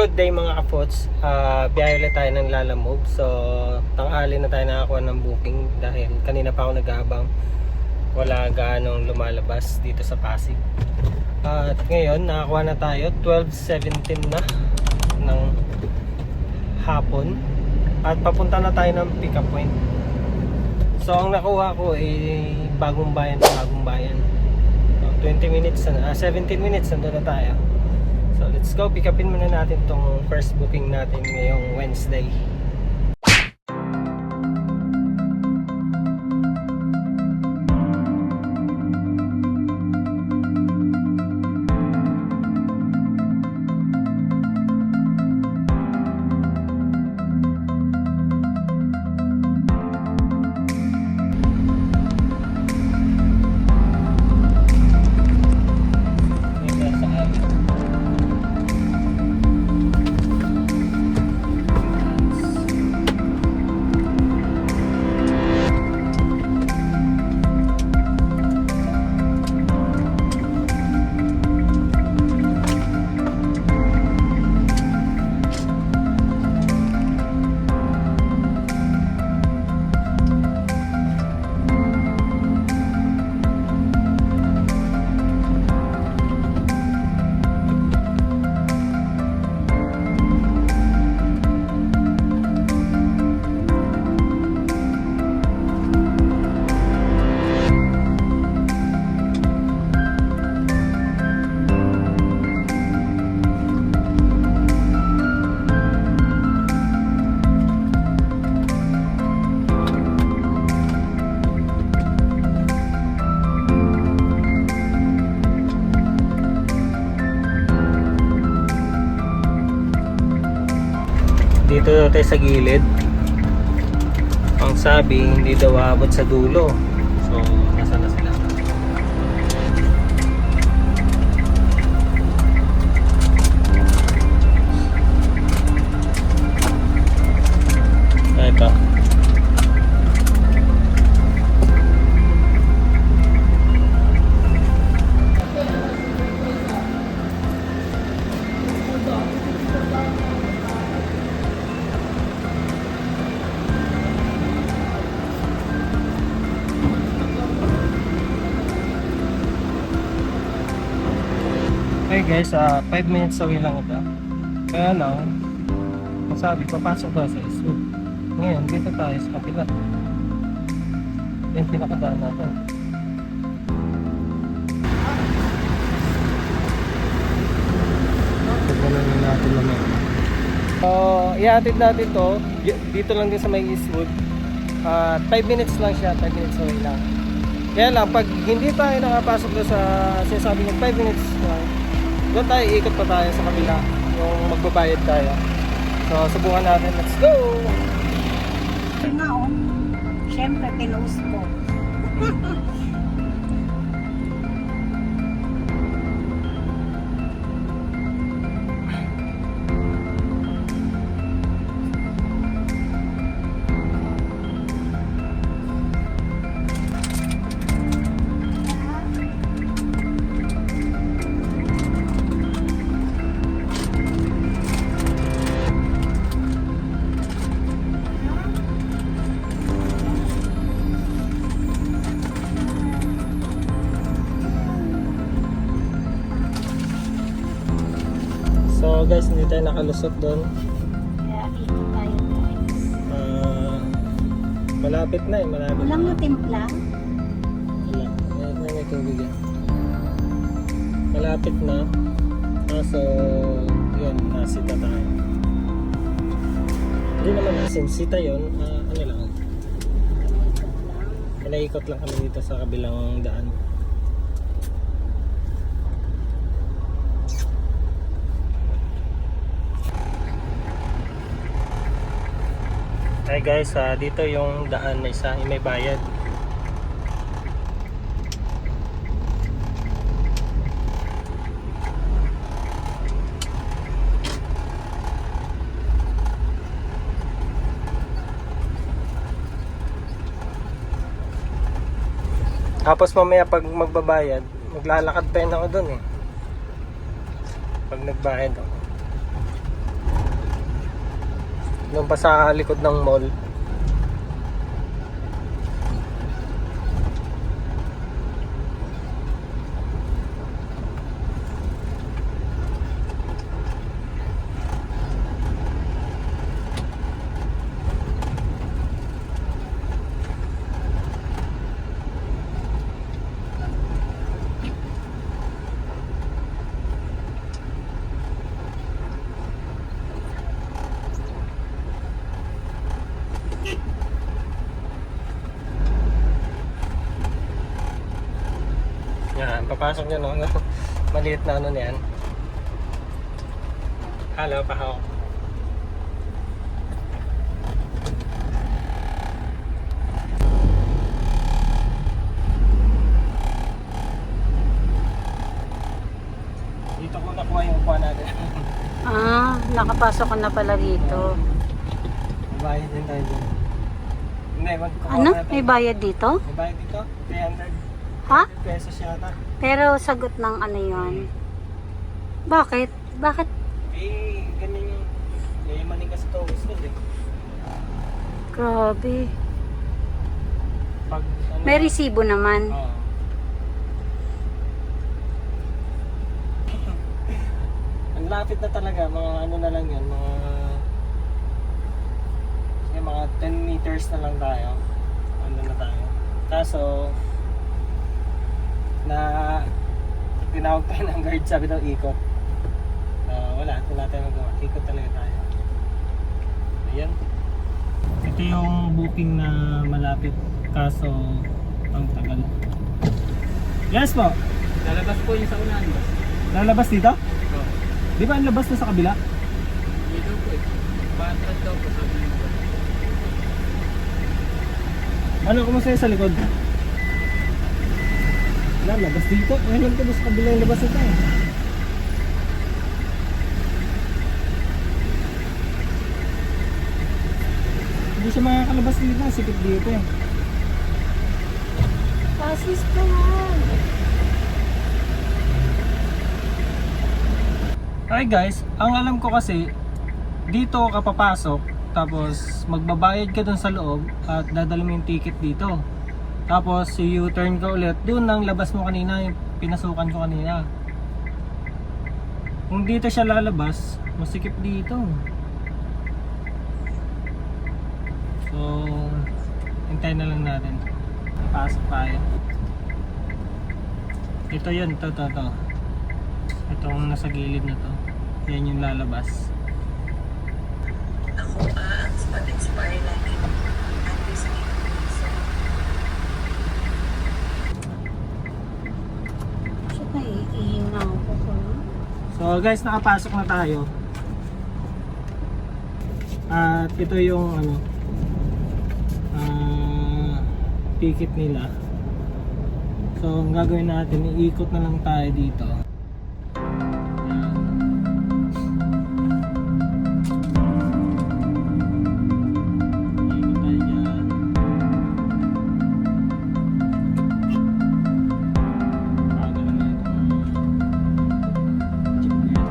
Good day mga kapots. Biyahe ulit tayo ng Lalamove. So tanghali na tayo nakakuha ng booking dahil kanina pa ako nag-aabang. Wala gaanong lumalabas dito sa Pasig. At ngayon nakakuha na tayo 12:17 na ng hapon. At papunta na tayo ng pick up point. So ang nakuha ko ay bagong bayan. So, 20 minutes, 17 minutes nandun na tayo. So let's go, pick upin muna natin tong first booking natin ngayong Wednesday. Dito daw tayo sa gilid. Ang sabi, hindi daw aabot sa dulo. So, nasa na sila? Ito. Okay guys, 5 minutes away lang ito. Kaya lang, sabi, papasok daw sa school. Ngayon, dito tayo sa kapila. Yung pinakadaan natin. Tignan na natin naman. I-atid natin to. Dito lang din sa may Eastwood. 5 minutes lang siya, 5 minutes away lang. Kaya lang, pag hindi tayo nakapasok doon sa sinasabi ng 5 minutes lang, doon tayo, ikot pa tayo sa kabila yung magbabayad tayo. So subukan natin, let's go! Siyempre pinost ko. So guys, hindi tayo nakalusot doon. Kaya ikot tayo guys. Malapit na malapit. Walang natimpla? Wala, may tubig yan. Malapit na. So yun, nasita tayo. Hindi naman nasinsita yun, ano lang. Pinaikot lang kami dito sa kabilang daan. Hi guys, dito yung daan na isa, may bayad. Tapos mamaya pag magbabayad, maglalakad pa rin ako dun eh. Pag nagbayad ako. Doon pa sa likod ng mall. Yan, papasok nyo no. Maliit na ano na yan. Hello, pahaw. Dito ko nakuha yung upuan natin. Ah, nakapasok ka na pala dito. Bayad din tayo dyan. Hindi, magkukuha Ano? natin. May bayad dito? May bayad dito? 300 Ha? pesos yata. Pero sagot ng ano yun? Bakit? Bakit? Eh, ganyan yung yayamanin kasi ito. Gusto eh. Grabe. Pag ano, May resibo naman. Oo. Ang lapit na talaga, mga ano na lang yan, mga 10 meters na lang tayo. Ano na tayo. Kaso, na tinawag tayo ng guard, sabi daw ikot. Wala tayong magawa. Ikot talaga tayo. Ayan. Ito yung booking na malapit, kaso ang tagal. Yes po. Lalabas po yung sa unahan ba? Lalabas dito? Oo. Di ba ang labas na sa kabila? Dito po eh. Patras daw po sabi niyo po. Ano, kumusta yung sa likod? Wala, labas dito. Alam ko sa kabila yung labas ito eh. Hindi siya makakalabas dito. Sikip dito eh. Pasis ka lang. Hi guys, ang alam ko kasi dito ka papasok tapos magbabayad ka dun sa loob at dadala mo yung ticket dito. Tapos u-turn ka ulit dun ang labas mo kanina, yung pinasukan ko kanina. Kung dito siya lalabas, masikip dito. So, hintayin na lang natin. Pasok tayo. Ito yun, ito. Itong nasa gilid na to. Yan yung lalabas. Ako pag-expire natin. Ate sa Siya naiihinga ako ko. So guys, nakapasok na tayo. At ito yung ano, ticket nila. So ang gagawin natin, iikot na lang tayo dito. Iikot tayo dyan. Bago lang na itong jeep na yan.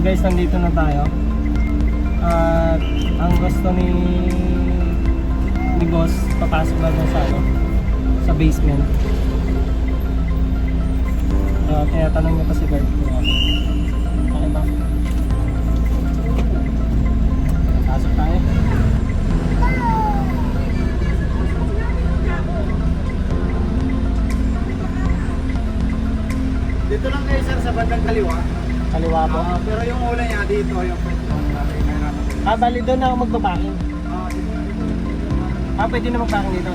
guys, nandito na tayo. At ang gusto ni boss, papasok na dun sa ano, sa basement. Kaya tanong niya pa si guard ko. Okay ba? Pasok tayo. Dito lang kayo sir sa bandang kaliwa. Kaliwa po. Pero yung ula niya dito, yung Bali doon na ako magbabaking. Pwede na magbaking dito.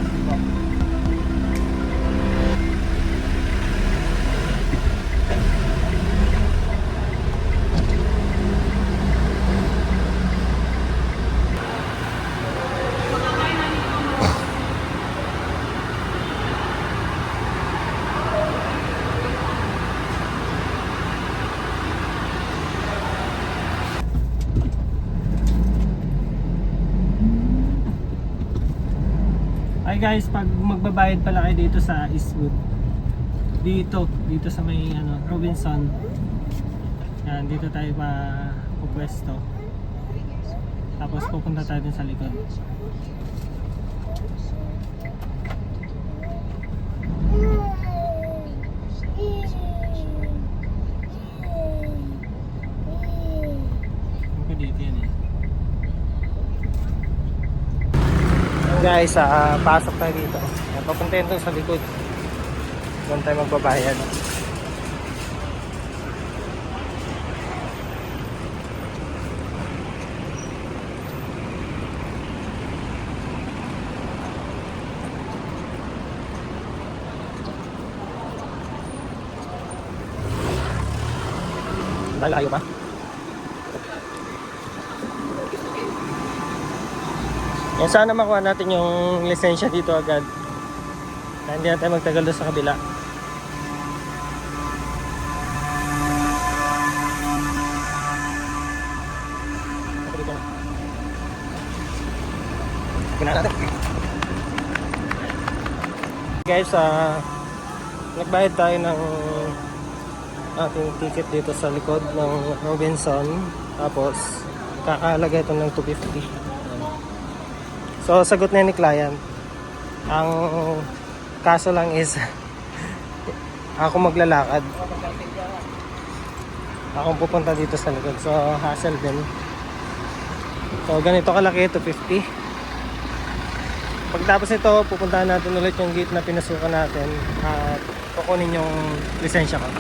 Hi guys, pag magbabayad pala kayo dito sa Eastwood, dito sa may ano, Robinson, yan, dito tayo pa pupwesto, tapos pupunta tayo din sa likod. Ako dito yan eh. Guys, pasok tayo dito. Papuntahin doon sa likod. Doon tayo magbabayad. Malayo pa? Yan, sana makuha natin yung lisensya dito agad. Kaya hindi na tayo magtagal doon sa kabila. Guys, nagbayad tayo ng ating ticket dito sa likod ng Robinson. Tapos kakahalaga ito ng 250. So, sagot na ni client. Ang kaso lang is ako maglalakad. Ako pupunta dito sa likod. So, hassle din. So, ganito kalaki, 250. Pagtapos nito, pupuntahan natin ulit yung gate na pinasukan natin at kukunin yung lisensya ko.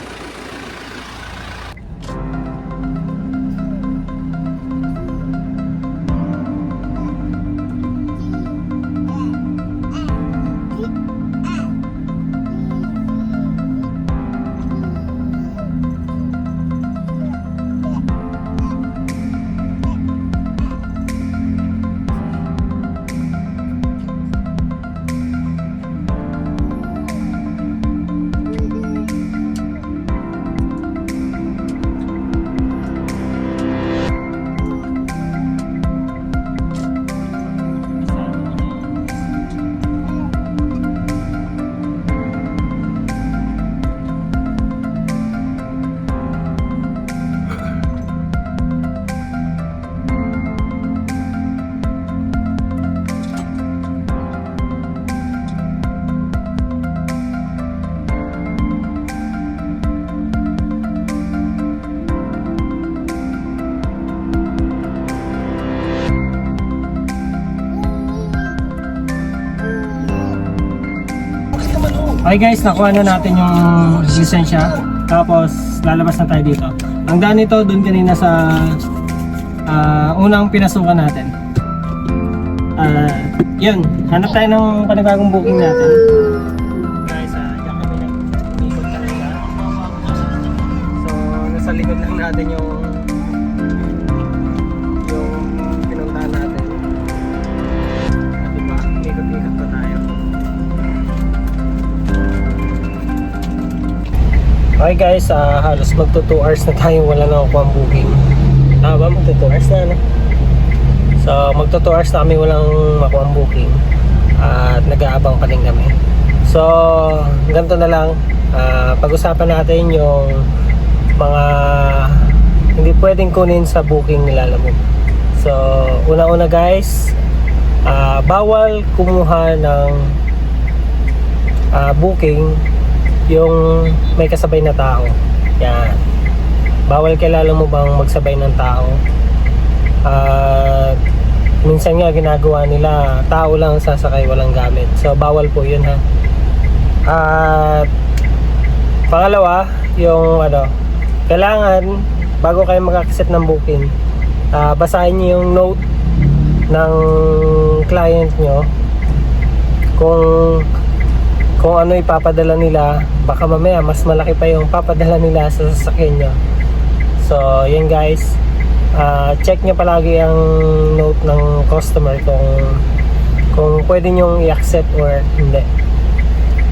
Okay guys, nakuha na natin yung lisensya. Tapos lalabas na tayo dito. Ang daan nito doon kanina sa unang pinasukan natin. Yun, hanap tayo ng panibagong booking natin. Guys, diyan kami nag-ikot kanina. So, nasa likod lang natin yung pinuntahan natin. At diba, ikot-ikot pa tayo. Okay guys, halos magto 2 hours na tayo wala na ako ang booking. Magto 2 hours na. So magto 2 hours na kami walang makuha ang booking. At nag-aabang pa rin kami. So ganito na lang. Pag-usapan natin yung mga hindi pwedeng kunin sa booking ni Lalamove. So, una-una guys, bawal kumuha ng booking yung may kasabay na tao. Yan. Bawal kay Lalamove bang magsabay ng tao. Minsan nga ginagawa nila, tao lang sasakay, walang gamit. So, bawal po yun ha. At pangalawa, yung kailangan bago kayo mag-accept ng booking, basahin niyo yung note ng client nyo kung ano ipapadala nila. Baka mamaya mas malaki pa yung papadala nila sa sasakyan nyo. So yun guys, check nyo palagi ang note ng customer kung pwede nyong i-accept or hindi.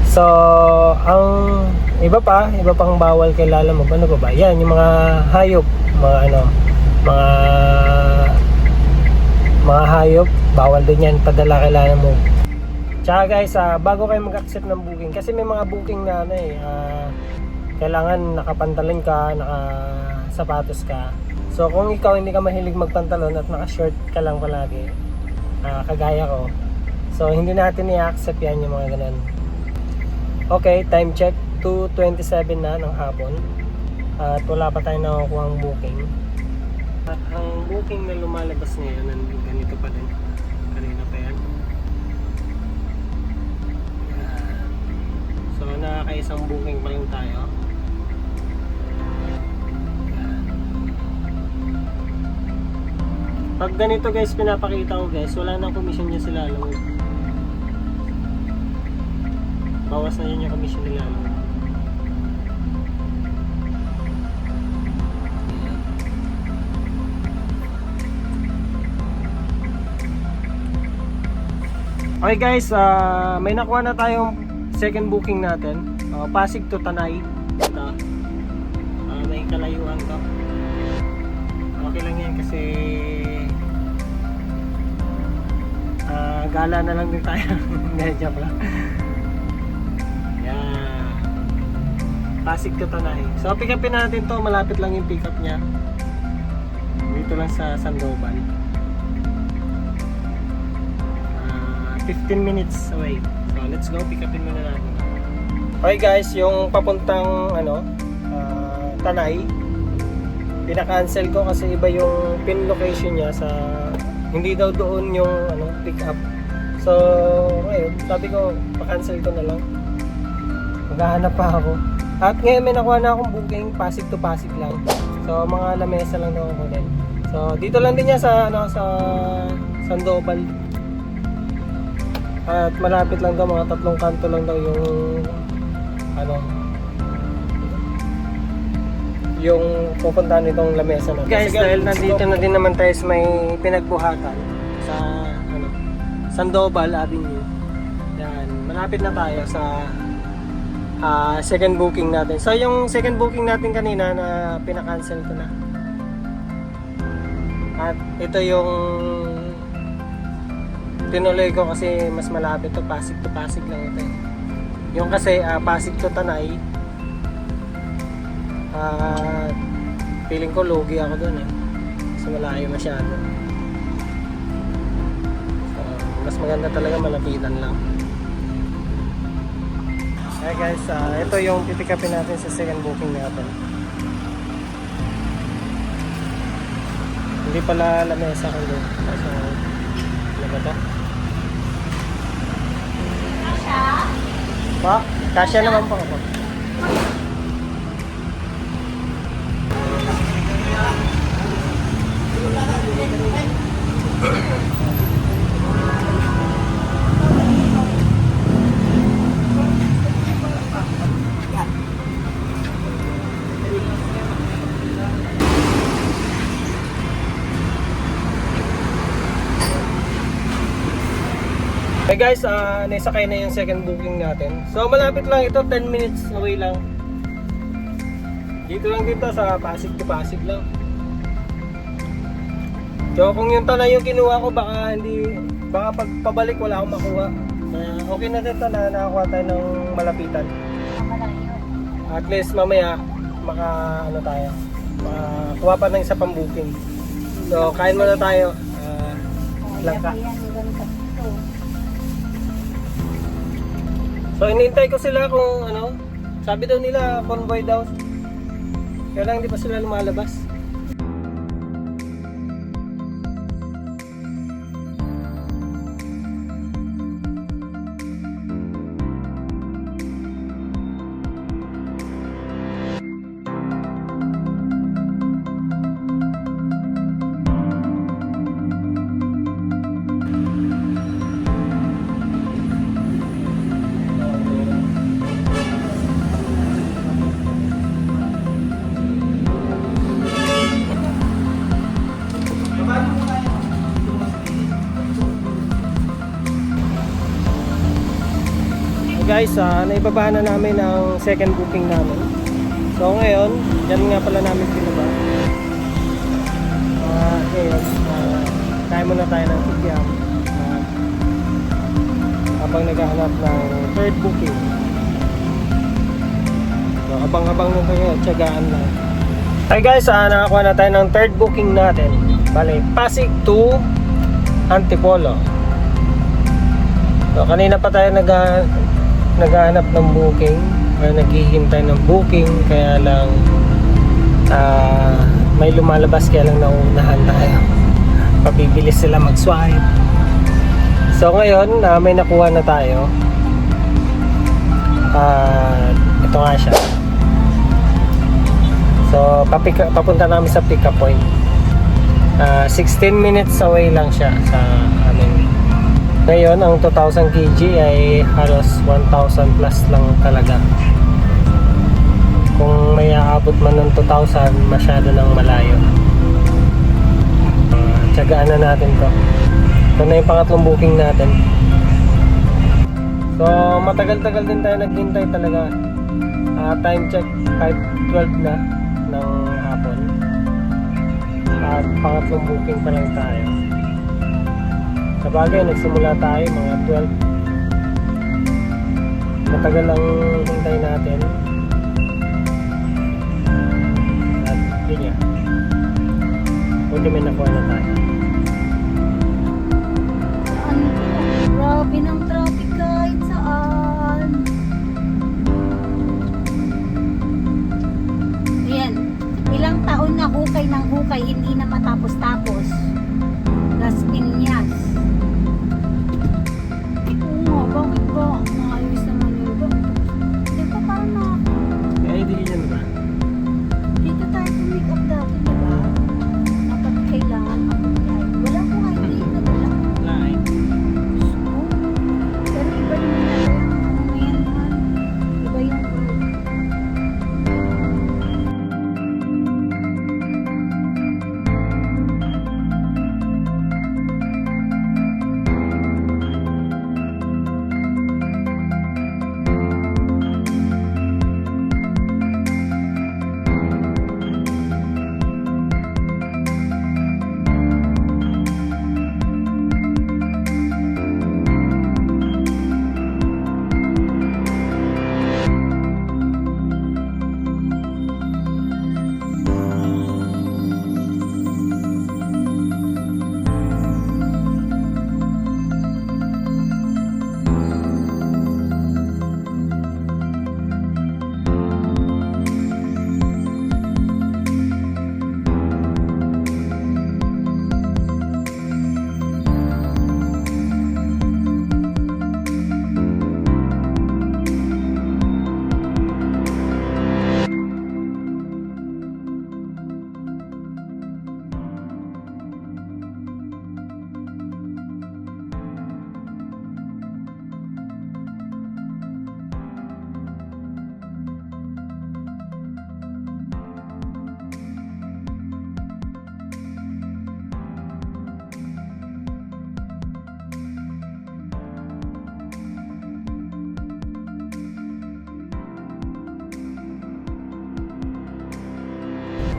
So ang iba pang bawal kay Lalamove, ano ba? Yan, yung mga hayop, mga hayop, bawal din yan padala kay Lalamove. Tsaka guys, bago kayo mag-accept ng booking, kasi may mga booking na kailangan nakapantalon ka, nakasapatos ka. So kung ikaw hindi ka mahilig magpantalon at naka-short ka lang palagi, kagaya ko, so hindi natin i-accept yan, yung mga ganun. Okay, time check, 2:27 na ng hapon at wala pa tayong nakukuha ang booking. At ang booking na lumalabas ngayon, ganito pa din, kanina pa yan. So nakakaisang booking pa lang tayo. Pag ganito guys, pinapakita ko guys, wala nang commission niya sila, alam mo. Bawas na yun yung commission nila, alam mo. Okay guys, may nakuha na tayong second booking natin. Pasig to Tanay. Ito. May kalayuan to. Okay lang yan kasi gala na lang din tayo. Medyo lang. Yan. Pasig to Tanay. So pick upin natin to. Malapit lang yung pick up niya. Dito lang sa Sandoval. 15 minutes away. So let's go, pick upin muna natin. Okay guys, yung papuntang Tanay, pina-cancel ko kasi iba yung pin location niya sa hindi daw doon yung pick up. So ngayon, sabi ko pa-cancel ko na lang. Maghahanap pa ako. At ngayon may nakuha na akong booking, Pasig to Pasig lang. So mga lamesa lang daw ako din. So dito lang din niya sa sa Sandoval. At malapit lang daw, mga 3 kanto lang daw yung yung pupuntahan nitong lamesa na. Guys, dahil nandito na din naman tayo sa may pinagbuhatan sa Sandoval Avenue. Yan, malapit na tayo sa second booking natin. So yung second booking natin kanina na pina-cancel ko na. At ito yung tinuloy ko kasi mas malapit to Pasig lang ito eh. Yung kasi Pasig to Tanay, feeling ko lugi ako dun eh kasi malayo masyado. So mas maganda talaga malapitan lang. Okay guys, ito yung pipick-upin natin sa second booking natin. Hindi pala lamesa ko doon. So ano ba ito? Pa, kasya naman po ako. Hey guys, naisakay na yung second booking natin. So malapit lang ito, 10 minutes away lang. Dito lang dito sa Pasig to Pasig lang. So kung yung Tanay yung kinuha ko, baka pag pabalik wala akong makuha. Okay na dito na nakakuha tayo ng malapitan. At least mamaya tayo, kuha pa ng isa pang booking. So, kain muna tayo. Langka. Ayan, ganda ito. So, inintay ko sila kung ano. Sabi daw nila, convoy daw. Kaya lang hindi pa sila lumalabas. Guys, naibaba na namin ang second booking namin. So ngayon, yan nga pala namin pinaba. Ngayon, kaya muna tayo ng kikiam habang naghahanap ng third booking. So abang-abang nito yun, tiyagaan lang. Hi guys, nakakuha na tayo ng third booking natin. Bale, Pasig to Antipolo. So kanina pa tayo naghahanap ng booking or naghihintay ng booking, kaya lang may lumalabas, kaya lang nauunahan tayo. Pabibilis sila mag-swipe. So ngayon, may nakuha na tayo. Ito nga siya. So papunta namin sa pick up point. 16 minutes away lang siya sa amin. Ngayon, ang 2,000 kg ay halos 1,000 plus lang talaga. Kung may aabot man ng 2,000, masyado nang malayo. Tiyagaan na natin to. Ito na yung pangatlong booking natin. So, matagal-tagal din tayo naghintay talaga. Time check, 5:12 na ng hapon. At pangatlong booking pa lang tayo. Sa bagay, nagsimula tayo mga 12. Matagal lang hintay natin. At yun yan. Buti may nakuha na tayo. Ano to? Grabe ng traffic kahit saan. Ayan. Ilang taon na hukay ng hukay, hindi na matapos-tapos. Las Piñas. Oo nga, bakit ba? Maayos naman yun. Dito parang na Kaya hindi yan ba? dito tayo tumake up dati, diba? Kapag kailangan mag-apply. Wala ko kayo dito, wala. Line. Oo. Pero iba naman na yung ano ngayon, man. Iba yung work.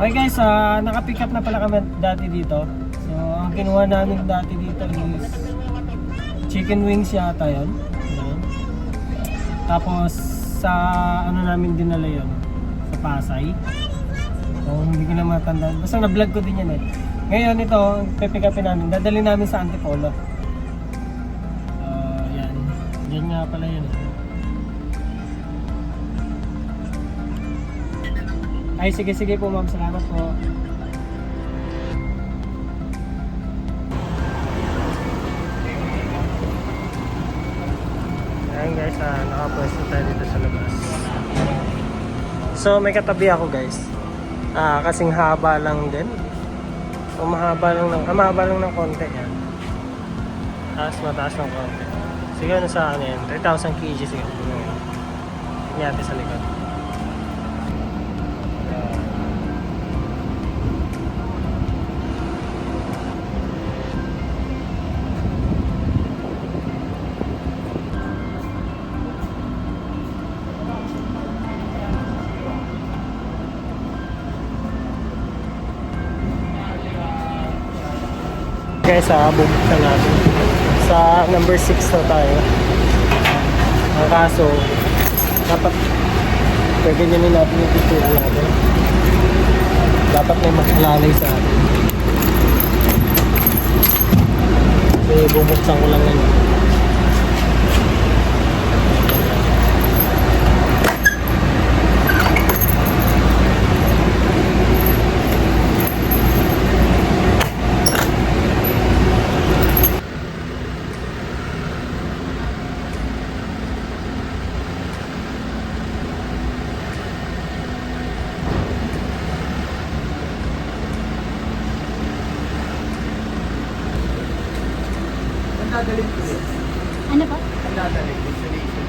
Okay guys, naka-pick up na pala kami dati dito. So, ang kinuha namin dati dito is chicken wings yata yun. Ayan. Tapos, sa ano namin dinala yun? Sa Pasay. So, hindi ko na matandaan. Basta na-vlog ko din yan eh. Ngayon ito, pipick upin namin. Dadali namin sa Antipolo. Yan. Yan nga pala yun. Ay, sige po ma'am. Salamat po. Ayan guys, nakapwesto tayo dito sa labas. So may katabi ako guys. Kasing haba lang din. So mahaba lang ng konti yan. Tapos mataas ng konti. Siguro sa ano yan, 3,000 kg siguro. Tingnan natin sa likod. Guys, bubuksan natin. Sa number 6 na tayo. Ang kaso, dapat ganyanin natin yung picture natin. Dapat may makalalay sa atin. Kasi bubuksan ko lang yun. Ano ba? Ang dadalhin, destination.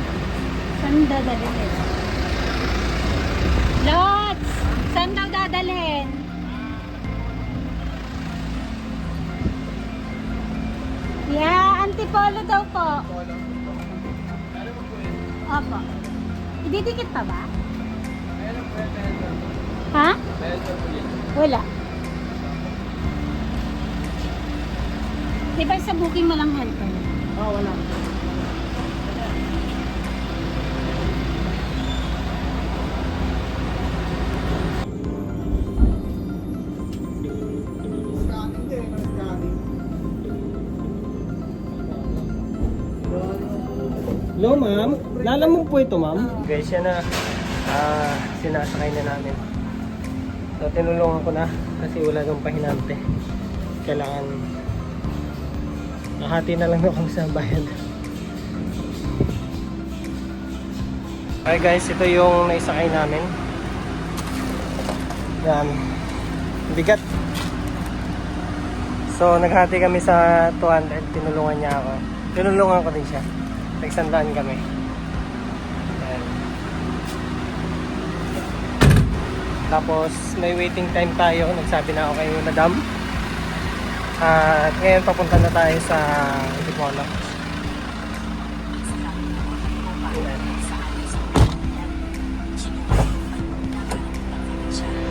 Saan dadalhin? Lots! Saan daw dadalhin? Yeah, Antipolo daw po. Opo. Ididikit pa ba? Ha? Wala. Diba sa booking mo lang helper? Wala. Hello ma'am, lalamog po ito ma'am. Guys, yan na. Sinasakay na namin. So tinulungan ko na kasi wala kang pahinante. Kailangan nahati na lang ako sa bayad. Okay guys, ito yung naisakay namin. Yan. Bigat. So naghati kami sa 200. Tinulungan niya ako. Tinulungan ko din siya. Nagsandaan kami. Yan. Tapos may waiting time tayo. Nagsabi na ako kay madam. At ngayon papunta na tayo sa Antipolo.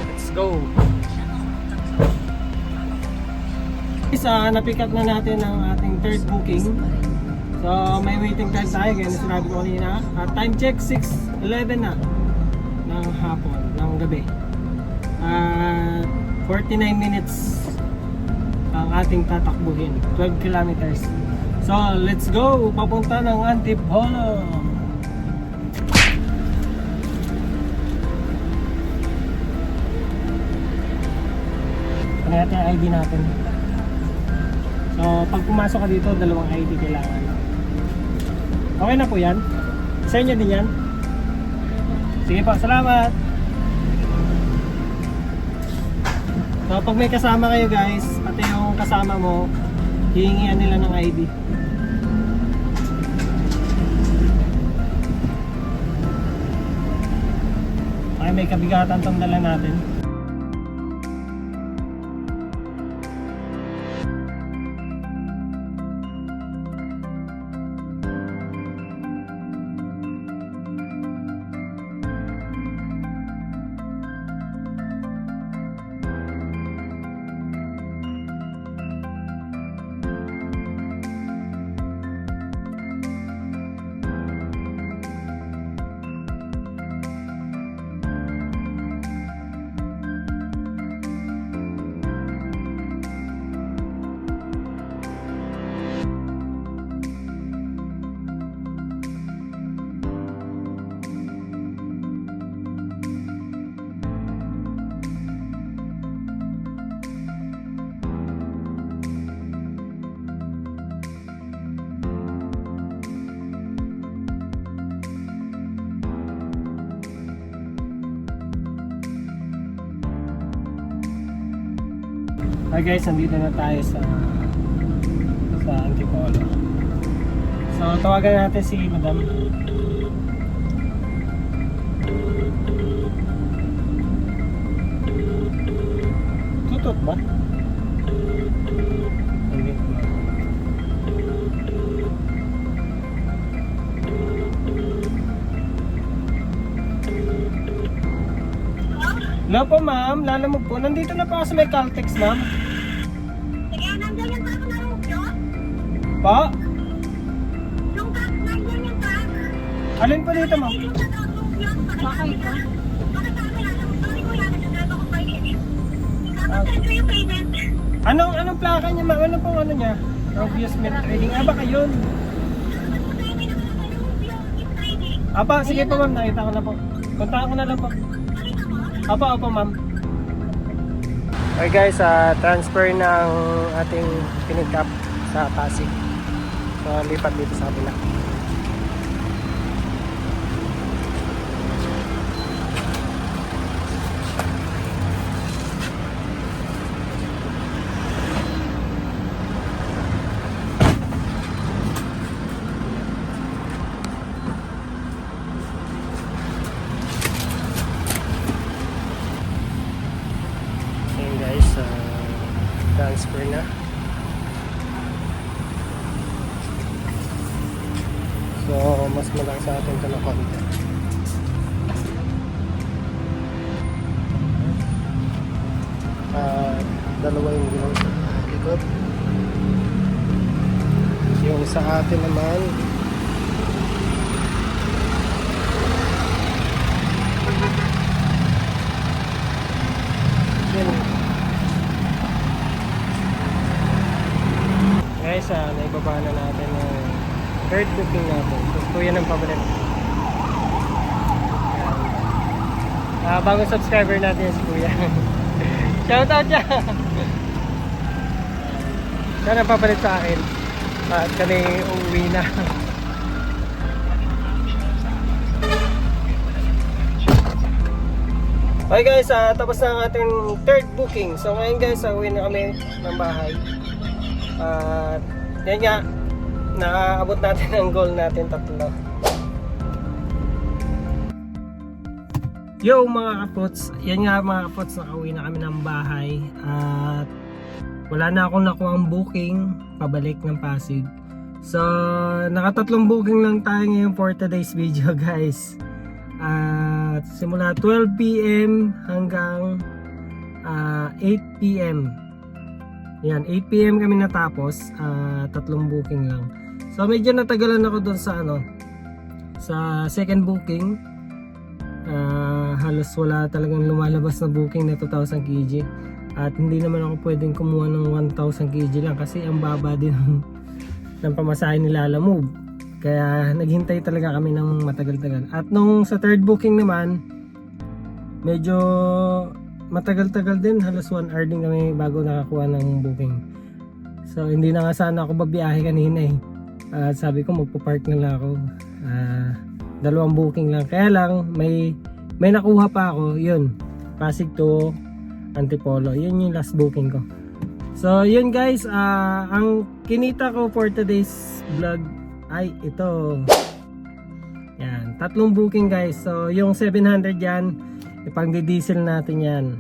Let's go! Na-pick up na natin ang ating third booking. So may waiting time tayo. Kaya sinabi ko kanina. Time check 6:11 na ng hapon, ng gabi. 49 minutes ang ating tatakbuhin, 12 kilometers. So let's go, papunta ng Antipolo. Kaya natin ang ID natin. So pag pumasok ka dito, dalawang ID kailangan. Okay na po yan? Sa inyo din yan? Sige po, salamat. So pag may kasama kayo guys, pati yung kasama mo, hihingian nila ng ID. Okay, may kabigatan tong dala natin. Hi guys, nandito na tayo sa Antipolo. So tawagan natin si Madam. Tutot ba? Hindi. Hello po ma'am, lalamog po. Nandito na po ako sa may Caltex ma'am. Sige, nandiyan yung truck na rubyo. Pa? Yung truck, nandiyan yung truck. Alin po dito ma'am? Yung truck rubyo. Bakit ka? Bakit ka kailangan? Sorry kuya, nagdadalo ko pa yun eh. Ikakasend ko yung payment. Anong plaka niya ma'am? Ano pong ano niya? Obvious Mint Trading. Ah baka yun. Ano po tayo, may nakalagay yung rubyo, yung trading. Apa, sige po ma'am, nakita ko na po. Puntahan ko na lang po. Nakita mo? Opo ma'am. Okay guys, transfer ng ating pinick up sa Pasig. So lipat dito sa kabila. Ayan guys, transfer na. So mas malaki sa atin ito na konti. Dalawa yung ginawa sa likod. Yung sa atin naman yun. Guys, naibaba na natin yung third booking natin. Gusto yan ang pabalik. Bagong subscriber natin si Kuya. Shoutout niya! Sana papalit sa akin. At kami uuwi na. Okay guys, tapos na ang ating third booking. So ngayon guys, uwi na kami ng bahay. At yan nga, naaabot natin ang goal natin, 3. Yo mga kapots, yan nga mga kapots, nakauwi na kami ng bahay. At wala na akong nakuha ang booking pabalik ng Pasig. So nakatatlong booking lang tayo ngayon for today's video guys. At simula 12 PM hanggang 8 PM. Yan, 8 PM kami natapos, 3 booking lang. So medyo natagalan ako doon sa sa second booking. Halos wala talagang lumalabas na booking na 2,000 kg. At hindi naman ako pwedeng kumuha ng 1,000 kg lang kasi ang baba din ng pamasahe ni Lalamove. Kaya naghintay talaga kami ng matagal-tagal. At nung sa third booking naman, medyo matagal-tagal din. Halos 1 hour din kami bago nakakuha ng booking. So hindi na nga sana ako babiyahe kanina eh. Sabi ko magpo-park na lang ako. 2 booking lang. Kaya lang may nakuha pa ako. Yun, Pasig to Antipolo. Yun yung last booking ko. So yun guys, ang kinita ko for today's vlog ay ito. Yan, 3 booking guys. So yung 700 yan, ipang-diesel natin yan.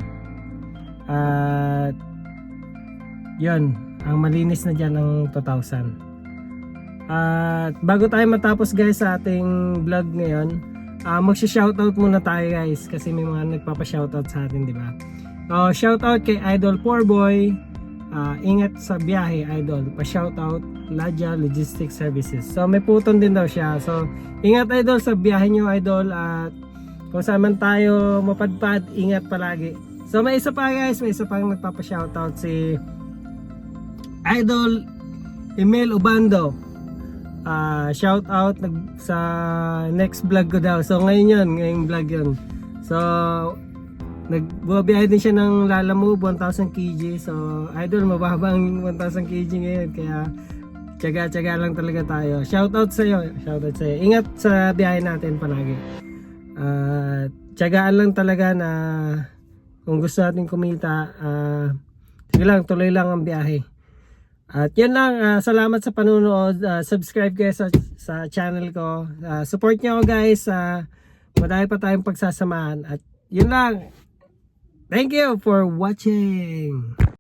At yun, ang malinis na dyan ng 2,000. At bago tayo matapos guys sa ating vlog ngayon, magsha-shoutout muna tayo guys kasi may mga nagpapa-shoutout sa atin, di ba? Shoutout kay Idol Poorboy. Ingat sa biyahe Idol. Pa-shoutout Ladja Logistics Services. So may puton din daw siya. So ingat Idol sa biyahe nyo Idol. At kung saan man tayo mapadpad, ingat palagi. So may isa pa guys, may isa pang nagpapa-shoutout si Idol Emil Ubando. Shoutout sa next vlog ko daw. So ngayon yun, ngayong vlog yun. So nagbubiyahe din siya ng Lalamove 1,000 kg. So Idol, mababa ang 1,000 kg ngayon. Kaya tiyaga-tiyaga lang talaga tayo. Shoutout sa iyo. Shoutout sa iyo. Ingat sa biyahe natin palagi. Tiyagaan lang talaga na kung gusto natin kumita, Sige lang, tuloy lang ang biyahe. At yan lang, salamat sa panunood. Subscribe kayo sa channel ko. Support nyo ako guys. Madami pa tayong pagsasamahan. At yun lang. Thank you for watching.